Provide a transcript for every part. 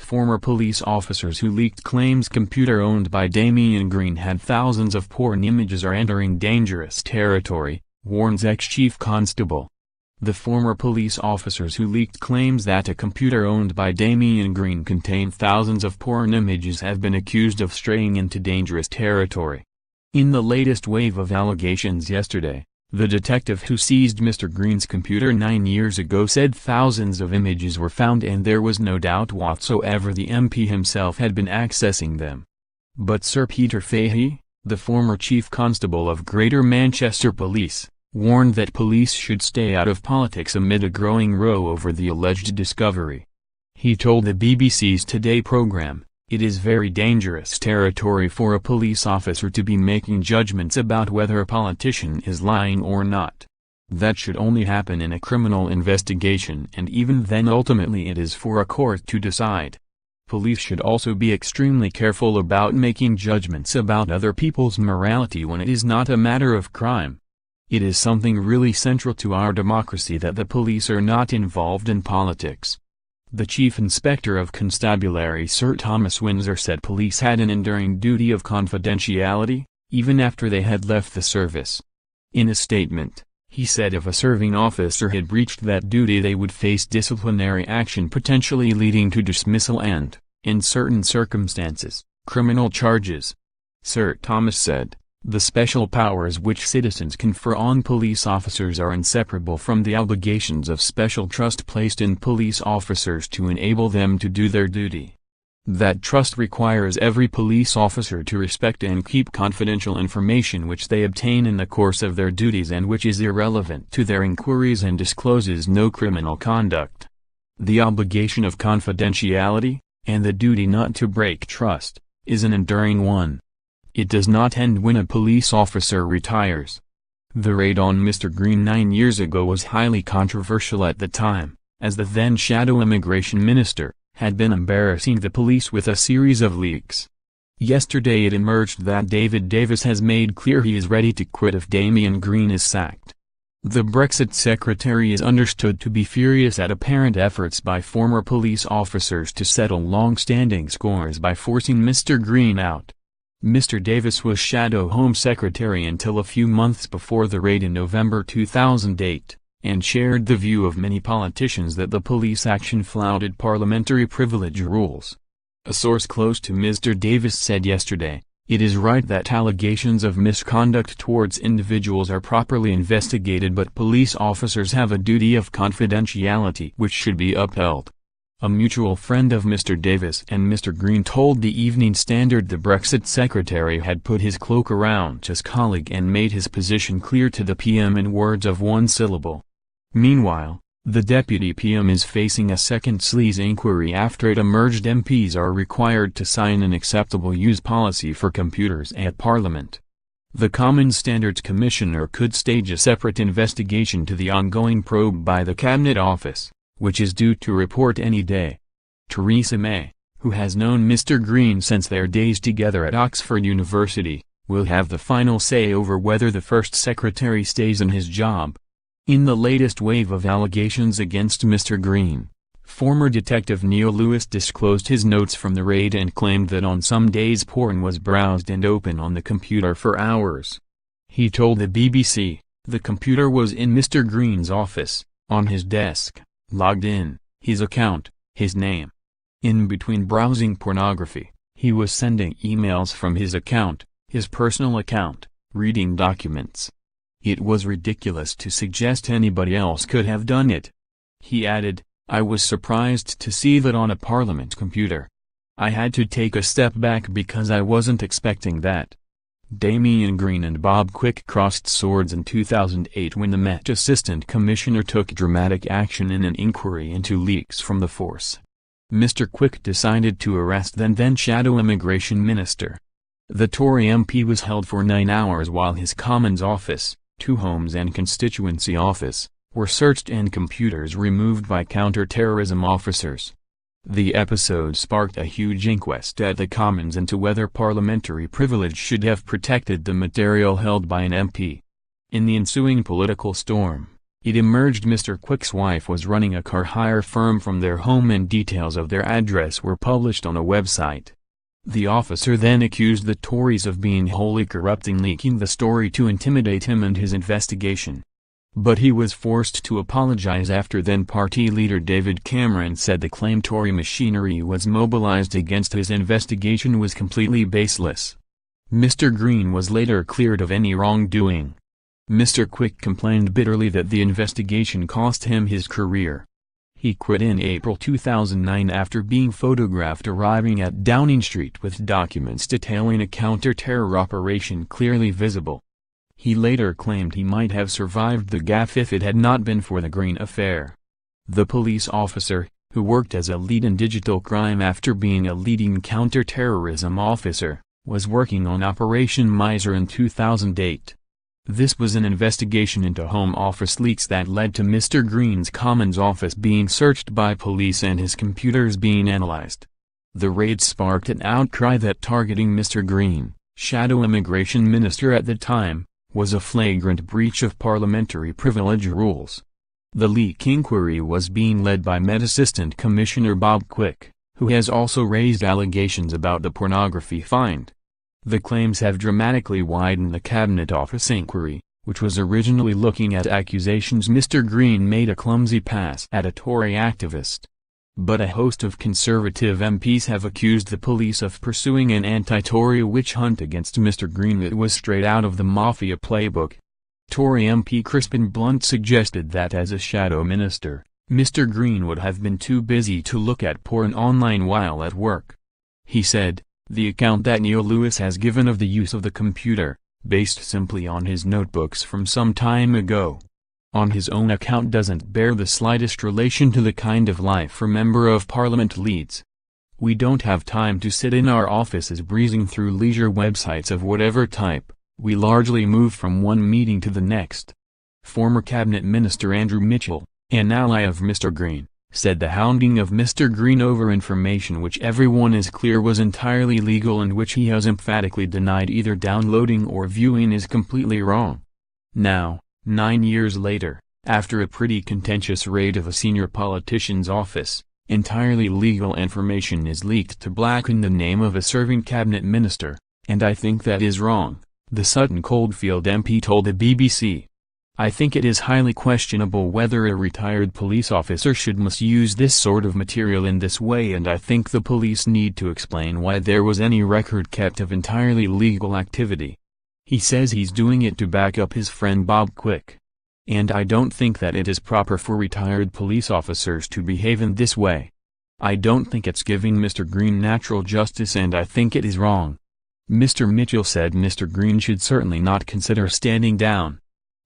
Former police officers who leaked claims computer owned by Damian Green had thousands of porn images are entering dangerous territory, warns ex-chief constable. The former police officers who leaked claims that a computer owned by Damian Green contained thousands of porn images have been accused of straying into dangerous territory. In the latest wave of allegations yesterday, the detective who seized Mr. Green's computer 9 years ago said thousands of images were found and there was no doubt whatsoever the MP himself had been accessing them. But Sir Peter Fahy, the former chief constable of Greater Manchester Police, warned that police should stay out of politics amid a growing row over the alleged discovery. He told the BBC's Today programme, "It is very dangerous territory for a police officer to be making judgments about whether a politician is lying or not. That should only happen in a criminal investigation, and even then ultimately it is for a court to decide. Police should also be extremely careful about making judgments about other people's morality when it is not a matter of crime. It is something really central to our democracy that the police are not involved in politics." The Chief Inspector of Constabulary Sir Thomas Windsor said police had an enduring duty of confidentiality, even after they had left the service. In a statement, he said if a serving officer had breached that duty they would face disciplinary action potentially leading to dismissal and, in certain circumstances, criminal charges. Sir Thomas said, "The special powers which citizens confer on police officers are inseparable from the obligations of special trust placed in police officers to enable them to do their duty. That trust requires every police officer to respect and keep confidential information which they obtain in the course of their duties and which is irrelevant to their inquiries and discloses no criminal conduct. The obligation of confidentiality, and the duty not to break trust, is an enduring one. It does not end when a police officer retires." The raid on Mr. Green 9 years ago was highly controversial at the time, as the then shadow immigration minister had been embarrassing the police with a series of leaks. Yesterday it emerged that David Davis has made clear he is ready to quit if Damian Green is sacked. The Brexit secretary is understood to be furious at apparent efforts by former police officers to settle long-standing scores by forcing Mr. Green out. Mr. Davis was Shadow Home Secretary until a few months before the raid in November 2008, and shared the view of many politicians that the police action flouted parliamentary privilege rules. A source close to Mr. Davis said yesterday, "It is right that allegations of misconduct towards individuals are properly investigated, but police officers have a duty of confidentiality which should be upheld." A mutual friend of Mr. Davis and Mr. Green told the Evening Standard the Brexit secretary had put his cloak around his colleague and made his position clear to the PM in words of one syllable. Meanwhile, the Deputy PM is facing a second sleaze inquiry after it emerged MPs are required to sign an acceptable use policy for computers at Parliament. The Common Standards Commissioner could stage a separate investigation to the ongoing probe by the Cabinet Office, which is due to report any day. Theresa May, who has known Mr. Green since their days together at Oxford University, will have the final say over whether the first secretary stays in his job. In the latest wave of allegations against Mr. Green, former detective Neil Lewis disclosed his notes from the raid and claimed that on some days porn was browsed and open on the computer for hours. He told the BBC, "The computer was in Mr. Green's office, on his desk, logged in, his account, his name. In between browsing pornography, he was sending emails from his account, his personal account, reading documents. It was ridiculous to suggest anybody else could have done it." He added, "I was surprised to see that on a Parliament computer. I had to take a step back because I wasn't expecting that." Damian Green and Bob Quick crossed swords in 2008 when the Met Assistant Commissioner took dramatic action in an inquiry into leaks from the force. Mr. Quick decided to arrest then Shadow Immigration Minister. The Tory MP was held for 9 hours while his Commons office, 2 homes and constituency office, were searched and computers removed by counter-terrorism officers. The episode sparked a huge inquest at the Commons into whether parliamentary privilege should have protected the material held by an MP. In the ensuing political storm, It emerged Mr. Quick's wife was running a car hire firm from their home and details of their address were published on a website. The officer then accused the Tories of being wholly corrupt in leaking the story to intimidate him and his investigation. But he was forced to apologize after then-party leader David Cameron said the claimed Tory machinery was mobilized against his investigation was completely baseless. Mr. Green was later cleared of any wrongdoing. Mr. Quick complained bitterly that the investigation cost him his career. He quit in April 2009 after being photographed arriving at Downing Street with documents detailing a counter-terror operation clearly visible. He later claimed he might have survived the gaffe if it had not been for the Green affair. The police officer, who worked as a lead in digital crime after being a leading counter-terrorism officer, was working on Operation Miser in 2008. This was an investigation into Home Office leaks that led to Mr. Green's Commons office being searched by police and his computers being analyzed. The raid sparked an outcry that targeting Mr. Green, shadow immigration minister at the time, was a flagrant breach of parliamentary privilege rules. The leak inquiry was being led by Met Assistant Commissioner Bob Quick, who has also raised allegations about the pornography find. The claims have dramatically widened the Cabinet Office inquiry, which was originally looking at accusations Mr. Green made a clumsy pass at a Tory activist. But a host of Conservative MPs have accused the police of pursuing an anti-Tory witch hunt against Mr. Green that was straight out of the Mafia playbook. Tory MP Crispin Blunt suggested that as a shadow minister, Mr. Green would have been too busy to look at porn online while at work. He said, "The account that Neil Lewis has given of the use of the computer, based simply on his notebooks from some time ago, on his own account doesn't bear the slightest relation to the kind of life a member of Parliament leads. We don't have time to sit in our offices breezing through leisure websites of whatever type, we largely move from one meeting to the next." Former Cabinet Minister Andrew Mitchell, an ally of Mr. Green, said the hounding of Mr. Green over information which everyone is clear was entirely legal and which he has emphatically denied either downloading or viewing is completely wrong. Now, 9 years later, after a pretty contentious raid of a senior politician's office, entirely legal information is leaked to blacken the name of a serving cabinet minister, and I think that is wrong, the Sutton Coldfield MP told the BBC. I think it is highly questionable whether a retired police officer should misuse this sort of material in this way, and I think the police need to explain why there was any record kept of entirely legal activity. He says he's doing it to back up his friend Bob Quick. And I don't think that it is proper for retired police officers to behave in this way. I don't think it's giving Mr. Green natural justice, and I think it is wrong. Mr. Mitchell said Mr. Green should certainly not consider standing down.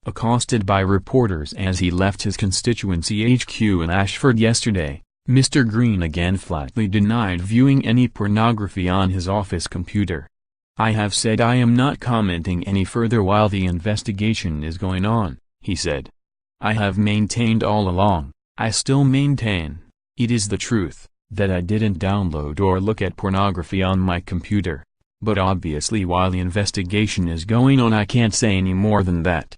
Accosted by reporters as he left his constituency HQ in Ashford yesterday, Mr. Green again flatly denied viewing any pornography on his office computer. "I have said I am not commenting any further while the investigation is going on," he said. "I have maintained all along, I still maintain, it is the truth, that I didn't download or look at pornography on my computer. But obviously while the investigation is going on I can't say any more than that."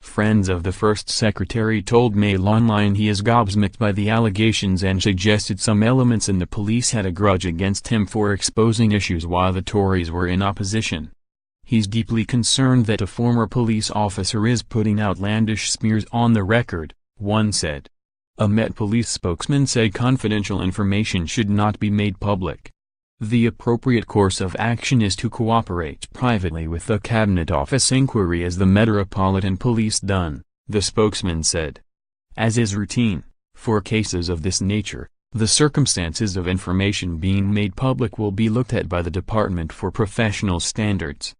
Friends of the First Secretary told Mail Online he is gobsmacked by the allegations and suggested some elements in the police had a grudge against him for exposing issues while the Tories were in opposition. He's deeply concerned that a former police officer is putting outlandish smears on the record, one said. A Met Police spokesman said confidential information should not be made public. The appropriate course of action is to cooperate privately with the Cabinet Office inquiry as the Metropolitan Police done, the spokesman said. As is routine, for cases of this nature, the circumstances of information being made public will be looked at by the Department for Professional Standards.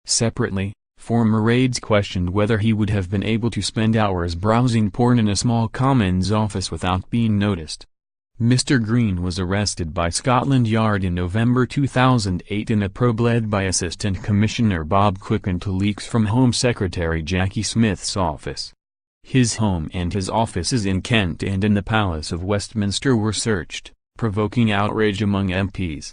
Separately, former aides questioned whether he would have been able to spend hours browsing porn in a small Commons office without being noticed. Mr. Green was arrested by Scotland Yard in November 2008 in a probe led by Assistant Commissioner Bob Quick into leaks from Home Secretary Jackie Smith's office. His home and his offices in Kent and in the Palace of Westminster were searched, provoking outrage among MPs.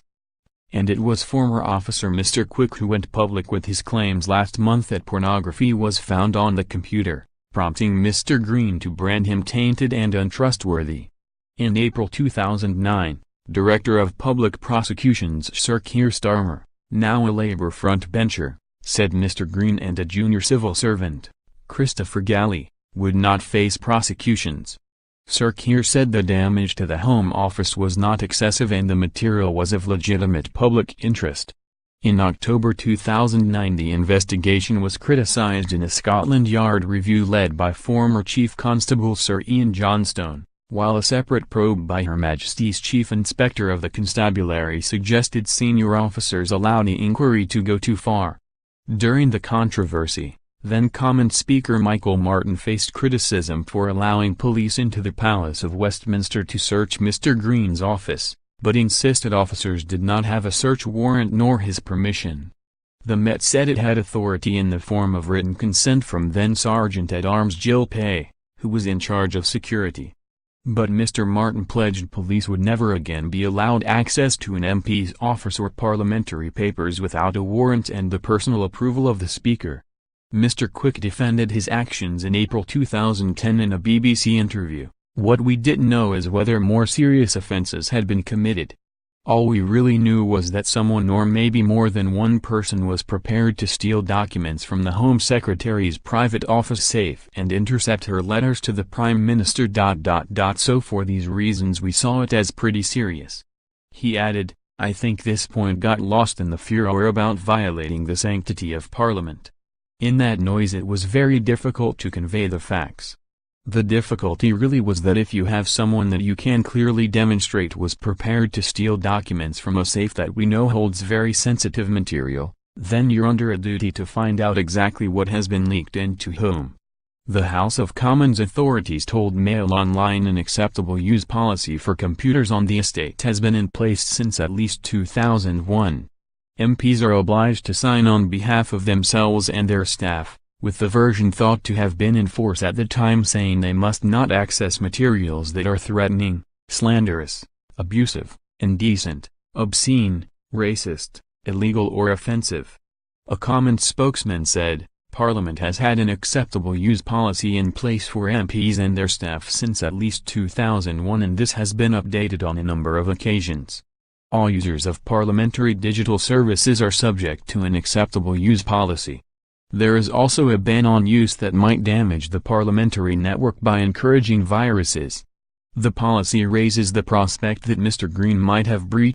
And it was former officer Mr. Quick who went public with his claims last month that pornography was found on the computer, prompting Mr. Green to brand him tainted and untrustworthy. In April 2009, Director of Public Prosecutions Sir Keir Starmer, now a Labour frontbencher, said Mr. Green and a junior civil servant, Christopher Galley, would not face prosecutions. Sir Keir said the damage to the Home Office was not excessive and the material was of legitimate public interest. In October 2009 the investigation was criticised in a Scotland Yard review led by former Chief Constable Sir Ian Johnstone, while a separate probe by Her Majesty's Chief Inspector of the Constabulary suggested senior officers allowed the inquiry to go too far. During the controversy, then Commons Speaker Michael Martin faced criticism for allowing police into the Palace of Westminster to search Mr. Green's office, but insisted officers did not have a search warrant nor his permission. The Met said it had authority in the form of written consent from then Sergeant-at-Arms Jill Pay, who was in charge of security. But Mr. Martin pledged police would never again be allowed access to an MP's office or parliamentary papers without a warrant and the personal approval of the Speaker. Mr. Quick defended his actions in April 2010 in a BBC interview. What we didn't know is whether more serious offences had been committed. All we really knew was that someone or maybe more than one person was prepared to steal documents from the Home Secretary's private office safe and intercept her letters to the Prime Minister. So for these reasons we saw it as pretty serious. He added, I think this point got lost in the furor about violating the sanctity of Parliament. In that noise it was very difficult to convey the facts. The difficulty really was that if you have someone that you can clearly demonstrate was prepared to steal documents from a safe that we know holds very sensitive material, then you're under a duty to find out exactly what has been leaked and to whom. The House of Commons authorities told Mail Online an acceptable use policy for computers on the estate has been in place since at least 2001. MPs are obliged to sign on behalf of themselves and their staff, with the version thought to have been in force at the time saying they must not access materials that are threatening, slanderous, abusive, indecent, obscene, racist, illegal or offensive. A Commons spokesman said, Parliament has had an acceptable use policy in place for MPs and their staff since at least 2001 and this has been updated on a number of occasions. All users of parliamentary digital services are subject to an acceptable use policy. There is also a ban on use that might damage the parliamentary network by encouraging viruses. The policy raises the prospect that Mr. Green might have breached